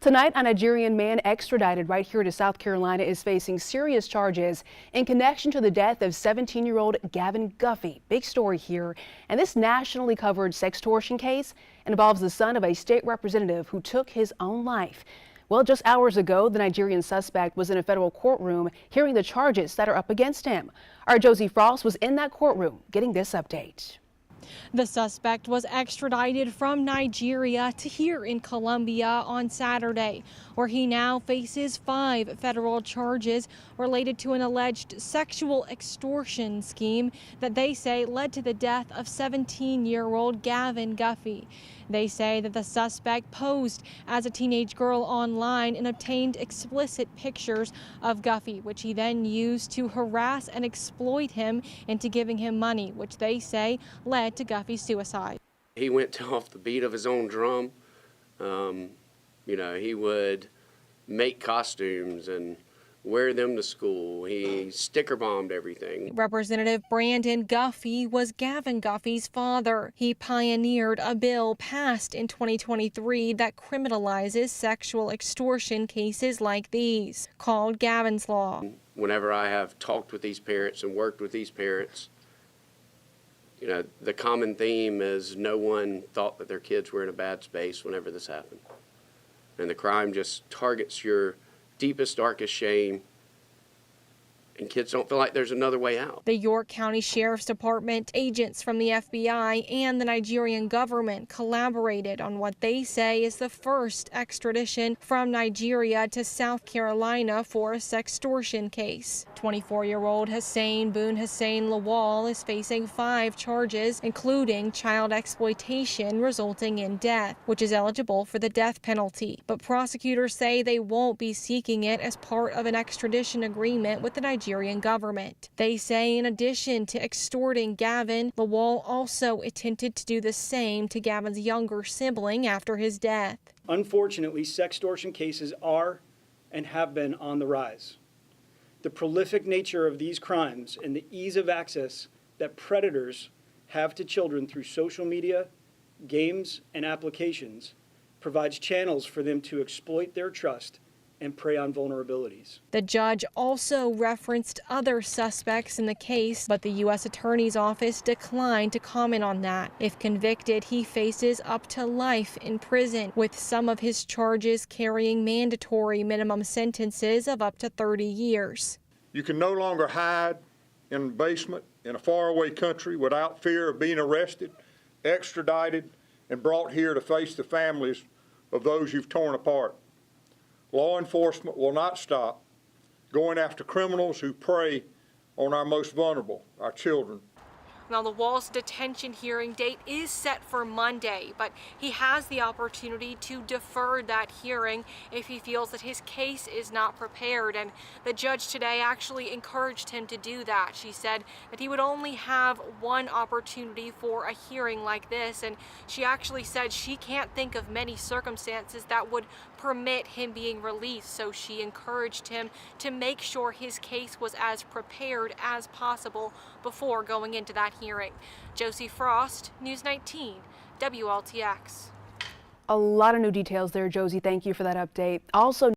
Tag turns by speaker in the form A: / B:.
A: Tonight, a Nigerian man extradited right here to South Carolina is facing serious charges in connection to the death of 17-year-old Gavin Guffy. Big story here. And this nationally covered sextortion case involves the son of a state representative who took his own life. Well, just hours ago, the Nigerian suspect was in a federal courtroom hearing the charges that are up against him. Our Josie Frost was in that courtroom getting this update.
B: The suspect was extradited from Nigeria to here in Colombia on Saturday, where he now faces 5 federal charges related to an alleged sexual extortion scheme that they say led to the death of 17-year-old Gavin Guffy. They say that the suspect posed as a teenage girl online and obtained explicit pictures of Guffy, which he then used to harass and exploit him into giving him money, which they say led to Guffey's suicide.
C: He went off the beat of his own drum. He would make costumes and wear them to school. He sticker bombed everything.
B: Representative Brandon Guffey was Gavin Guffey's father. He pioneered a bill passed in 2023 that criminalizes sexual extortion cases like these, called Gavin's Law.
C: Whenever I have talked with these parents and worked with these parents, the common theme is no one thought that their kids were in a bad space whenever this happened. And the crime just targets your deepest, darkest shame, and kids don't feel like there's another way out.
B: The York County Sheriff's Department, agents from the FBI, and the Nigerian government collaborated on what they say is the first extradition from Nigeria to South Carolina for a sextortion case. 24-year-old Hussein Lawal is facing 5 charges, including child exploitation resulting in death, which is eligible for the death penalty. But prosecutors say they won't be seeking it as part of an extradition agreement with the Nigerian government. They say in addition to extorting Gavin, Lawal also attempted to do the same to Gavin's younger sibling after his death.
D: Unfortunately, sextortion cases are and have been on the rise. The prolific nature of these crimes and the ease of access that predators have to children through social media, games, and applications provides channels for them to exploit their trust and prey on vulnerabilities.
B: The judge also referenced other suspects in the case, but the U.S. Attorney's Office declined to comment on that. If convicted, he faces up to life in prison, with some of his charges carrying mandatory minimum sentences of up to 30 years.
E: You can no longer hide in a basement in a faraway country without fear of being arrested, extradited, and brought here to face the families of those you've torn apart. Law enforcement will not stop going after criminals who prey on our most vulnerable, our children.
B: Now, Lawal's detention hearing date is set for Monday, but he has the opportunity to defer that hearing if he feels that his case is not prepared. And the judge today actually encouraged him to do that. She said that he would only have one opportunity for a hearing like this, and she actually said she can't think of many circumstances that would permit him being released. So she encouraged him to make sure his case was as prepared as possible before going into that hearing. Josie Frost, News 19, WLTX.
A: A lot of new details there, Josie. Thank you for that update. Also,